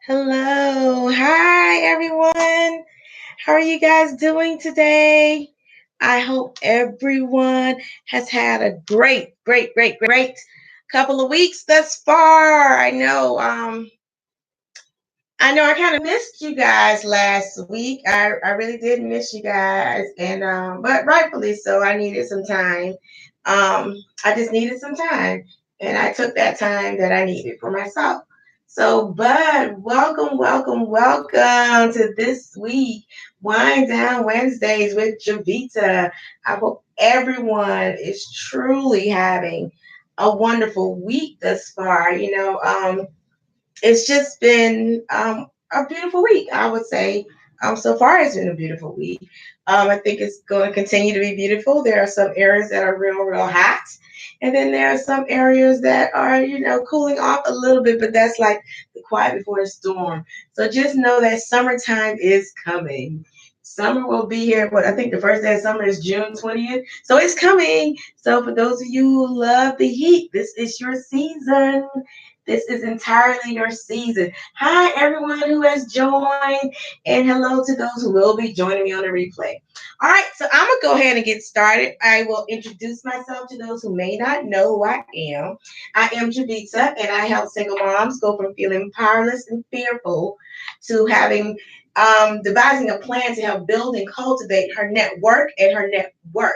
Hello. Hi, everyone. How are you guys doing today? I hope everyone has had a great couple of weeks thus far. I know I kind of missed you guys last week. I really did miss you guys and but rightfully so. I needed some time. I just needed some time and I took that time that I needed for myself. So, Bud, welcome to this week, Wind Down Wednesdays with Javita. I hope everyone is truly having a wonderful week thus far. It's just been a beautiful week, I would say. So far, it's been a beautiful week. I think it's going to continue to be beautiful. There are some areas that are real hot, and then there are some areas that are, cooling off a little bit, but that's like the quiet before the storm. So just know that summertime is coming. Summer will be here, but I think the first day of summer is June 20th. So it's coming. So for those of you who love the heat, this is your season. This is entirely your season. Hi, everyone who has joined, and hello to those who will be joining me on the replay. All right, so I'm going to go ahead and get started. I will introduce myself to those who may not know who I am. I am Javita, and I help single moms go from feeling powerless and fearful to having devising a plan to help build and cultivate her network and her net worth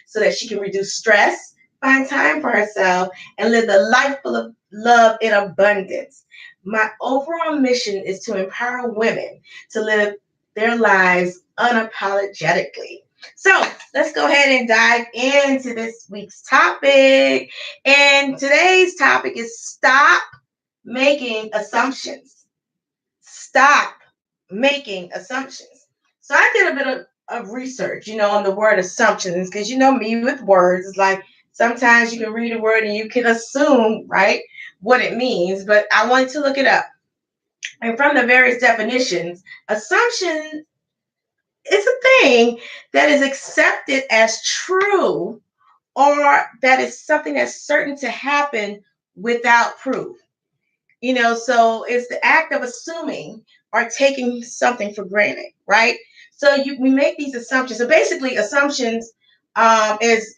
so that she can reduce stress, find time for herself, and live the life full of love in abundance. My overall mission is to empower women to live their lives unapologetically. So let's go ahead and dive into this week's topic. And today's topic is stop making assumptions. Stop making assumptions. So I did a bit of research, on the word assumptions, because you know me with words. It's like sometimes you can read a word and you can assume, right, what it means, but I wanted to look it up. And from the various definitions, assumption is a thing that is accepted as true or that is something that's certain to happen without proof. So it's the act of assuming or taking something for granted, right? So we make these assumptions. So basically, assumptions is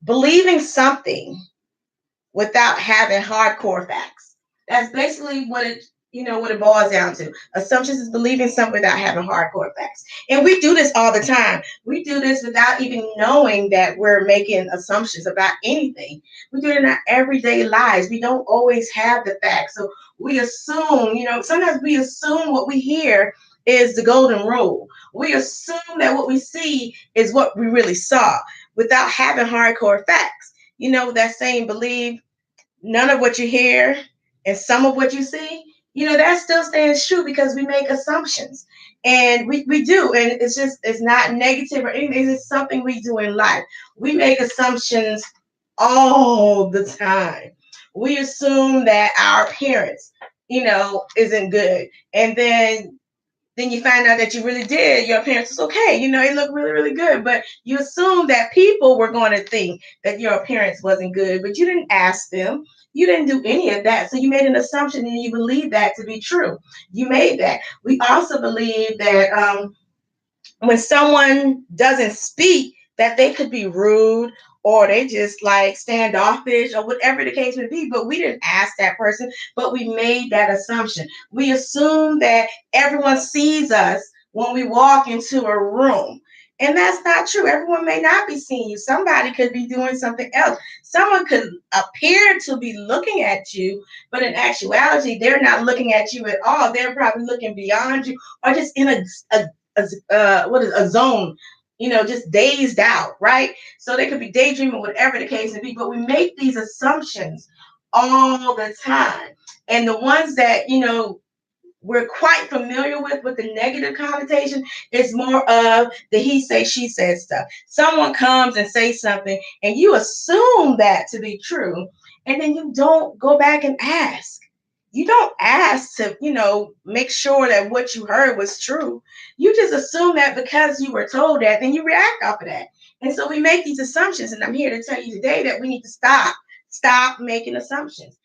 believing something without having hardcore facts. That's basically what it boils down to. Assumptions is believing something without having hardcore facts. And we do this all the time. We do this without even knowing that we're making assumptions about anything. We do it in our everyday lives. We don't always have the facts. So we assume, sometimes we assume what we hear is the golden rule. We assume that what we see is what we really saw without having hardcore facts. That saying, believe none of what you hear and some of what you see, that still stands true because we make assumptions. And we do. And it's not negative or anything. It's something we do in life. We make assumptions all the time. We assume that our appearance, isn't good. And then you find out that you really did, your appearance was okay. It looked really good. But you assume that people were going to think that your appearance wasn't good, but you didn't ask them. You didn't do any of that. So you made an assumption and you believe that to be true. You made that. We also believe that when someone doesn't speak, that they could be rude or they just like standoffish or whatever the case may be. But we didn't ask that person, but we made that assumption. We assume that everyone sees us when we walk into a room. And that's not true. Everyone may not be seeing you. Somebody could be doing something else. Someone could appear to be looking at you, but in actuality, they're not looking at you at all. They're probably looking beyond you or just in a zone, just dazed out, right? So they could be daydreaming, whatever the case may be. But we make these assumptions all the time, and the ones that we're quite familiar with the negative connotation is more of the he say she said stuff. Someone comes and says something, and you assume that to be true, and then you don't go back and ask. You don't ask to, make sure that what you heard was true. You just assume that because you were told that, then you react off of that. And so we make these assumptions. And I'm here to tell you today that we need to stop making assumptions.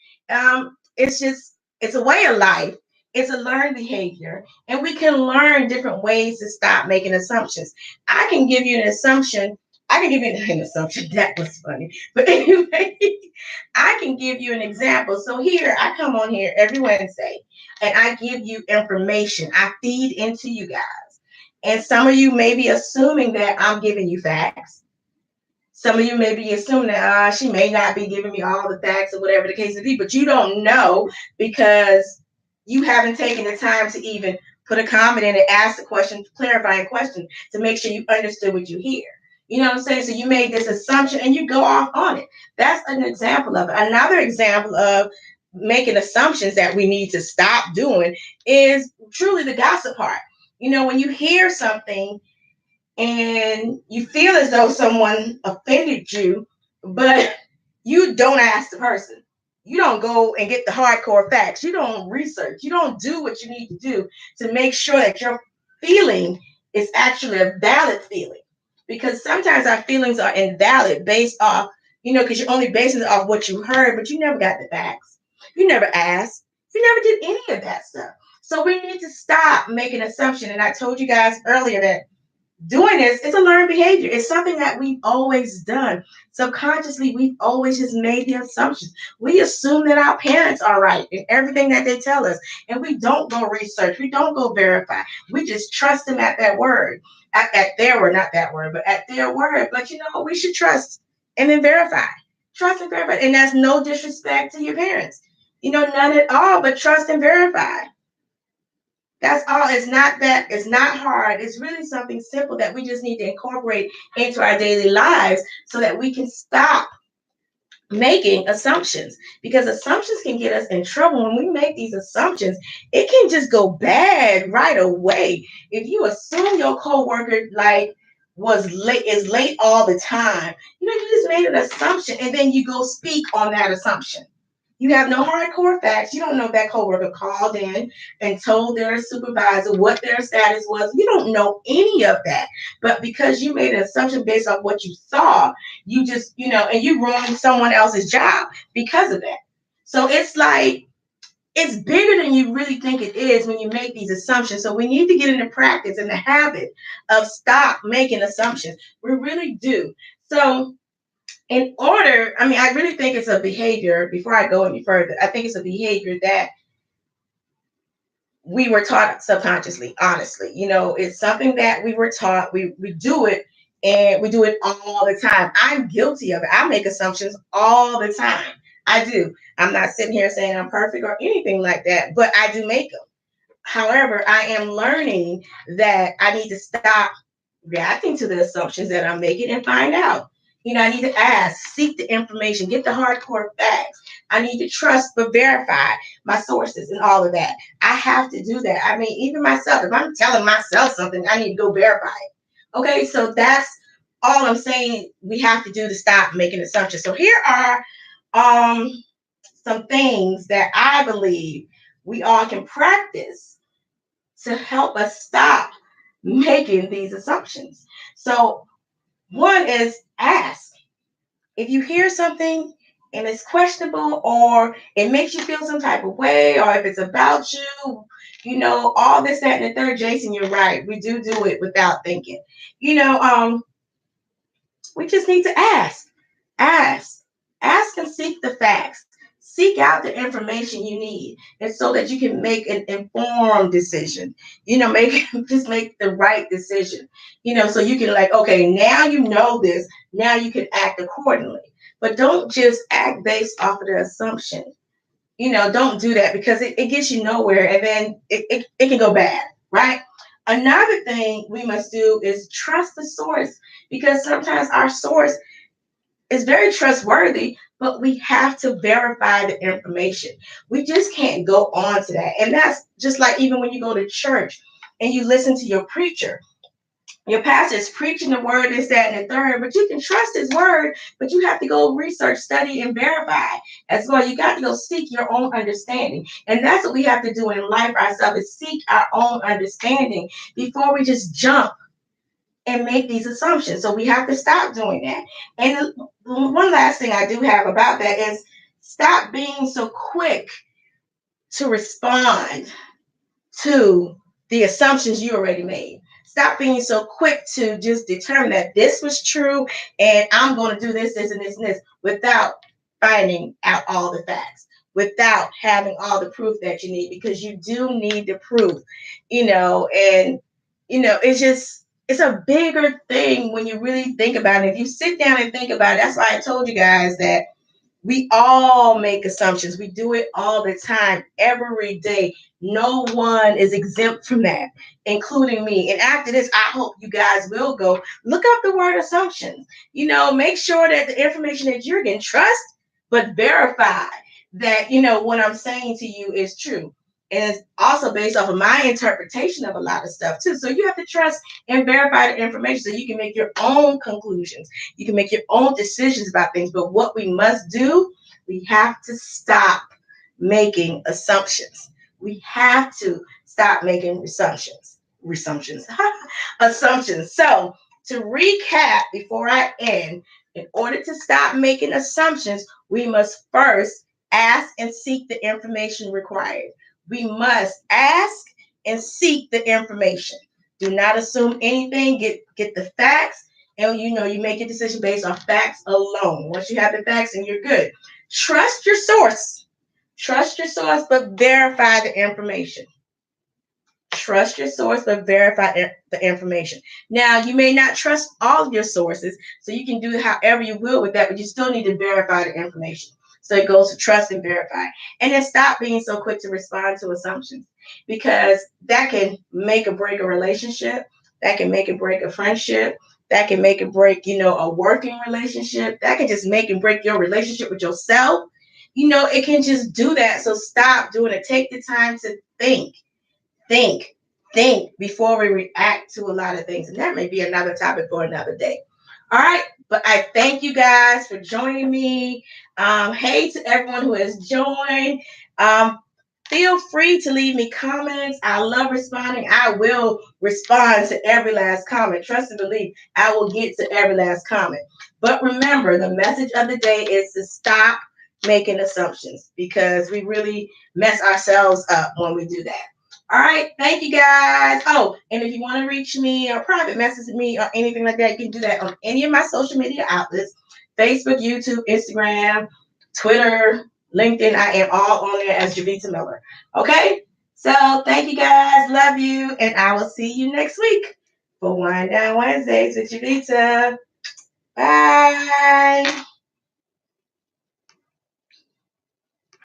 It's a way of life. It's a learned behavior, and we can learn different ways to stop making assumptions. I can give you an assumption. I can give you an assumption. That was funny. But anyway, I can give you an example. So here, I come on here every Wednesday and I give you information. I feed into you guys. And some of you may be assuming that I'm giving you facts. Some of you may be assuming that she may not be giving me all the facts or whatever the case may be, but you don't know because you haven't taken the time to even put a comment in and ask the question, clarifying question to make sure you understood what you hear. You know what I'm saying? So you made this assumption and you go off on it. That's an example of it. Another example of making assumptions that we need to stop doing is truly the gossip part. You know, when you hear something and you feel as though someone offended you, but you don't ask the person. You don't go and get the hardcore facts. You don't research. You don't do what you need to do to make sure that your feeling is actually a valid feeling. Because sometimes our feelings are invalid based off, because you're only basing it off what you heard, but you never got the facts. You never asked. You never did any of that stuff. So we need to stop making assumptions. And I told you guys earlier that doing this is a learned behavior. It's something that we've always done. Subconsciously, we've always just made the assumptions. We assume that our parents are right in everything that they tell us, and we don't go research. We don't go verify. We just trust them at that word, at their word, not that word, but at their word. But we should trust and then verify. Trust and verify. And that's no disrespect to your parents. None at all, but trust and verify. That's all. It's not hard. It's really something simple that we just need to incorporate into our daily lives so that we can stop making assumptions, because assumptions can get us in trouble. When we make these assumptions, it can just go bad right away. If you assume your coworker is late all the time, you just made an assumption and then you go speak on that assumption. You have no hardcore facts. You don't know if that coworker called in and told their supervisor what their status was. You don't know any of that. But because you made an assumption based on what you saw, you just, and you ruined someone else's job because of that. So it's like, it's bigger than you really think it is when you make these assumptions. So we need to get into practice and the habit of stop making assumptions. We really do. So I really think it's a behavior, before I go any further, I think it's a behavior that we were taught subconsciously, honestly. It's something that we were taught. We do it, and we do it all the time. I'm guilty of it. I make assumptions all the time. I do. I'm not sitting here saying I'm perfect or anything like that, but I do make them. However, I am learning that I need to stop reacting to the assumptions that I'm making and find out. I need to ask, seek the information, get the hardcore facts. I need to trust but verify my sources and all of that. I have to do that. I mean, even myself, if I'm telling myself something, I need to go verify it. Okay, so that's all I'm saying we have to do to stop making assumptions. So here are some things that I believe we all can practice to help us stop making these assumptions. So one is ask. If you hear something and it's questionable or it makes you feel some type of way, or if it's about you, all this, that, and the third, Jason, you're right. We do it without thinking. We just need to ask. Ask and seek the facts. Seek out the information you need, and so that you can make an informed decision. Make the right decision. So you can okay, now you know this. Now you can act accordingly. But don't just act based off of the assumption. Don't do that, because it gets you nowhere, and then it can go bad, right? Another thing we must do is trust the source, because sometimes our source is very trustworthy, but we have to verify the information. We just can't go on to that. And that's just like even when you go to church and you listen to your preacher. Your pastor is preaching the word, this, that, and the third, but you can trust his word, but you have to go research, study, and verify as well. You got to go seek your own understanding. And that's what we have to do in life ourselves, is seek our own understanding before we just jump and make these assumptions. So we have to stop doing that. And one last thing I do have about that is stop being so quick to respond to the assumptions you already made. Stop being so quick to just determine that this was true and I'm going to do this, this, and this, and this without finding out all the facts, without having all the proof that you need, because you do need the proof, and, it's a bigger thing when you really think about it. If you sit down and think about it, that's why I told you guys that we all make assumptions. We do it all the time, every day. No one is exempt from that, including me. And after this, I hope you guys will go look up the word assumptions. Make sure that the information that you're getting, trust, but verify that, what I'm saying to you is true. And it's also based off of my interpretation of a lot of stuff, too. So you have to trust and verify the information so you can make your own conclusions. You can make your own decisions about things. But what we must do, we have to stop making assumptions. We have to stop making assumptions. Assumptions. So to recap before I end, in order to stop making assumptions, we must first ask and seek the information required. We must ask and seek the information. Do not assume anything. Get the facts, and you make a decision based on facts alone. Once you have the facts, and you're good. Trust your source. Trust your source, but verify the information. Trust your source, but verify the information. Now, you may not trust all of your sources, so you can do however you will with that, but you still need to verify the information. So it goes to trust and verify. And then stop being so quick to respond to assumptions, because that can make or break a relationship. That can make or break a friendship. That can make or break, a working relationship. That can just make and break your relationship with yourself. It can just do that. So stop doing it. Take the time to think think, think before we react to a lot of things. And that may be another topic for another day. All right. But I thank you guys for joining me. Hey to everyone who has joined. Feel free to leave me comments. I love responding. I will respond to every last comment. Trust and believe, I will get to every last comment. But remember, the message of the day is to stop making assumptions, because we really mess ourselves up when we do that. All right. Thank you guys. Oh, and if you want to reach me or private message me or anything like that, you can do that on any of my social media outlets: Facebook, YouTube, Instagram, Twitter, LinkedIn. I am all on there as Javita Miller. Okay. So thank you guys. Love you. And I will see you next week for Wind Down Wednesdays with Javita. Bye.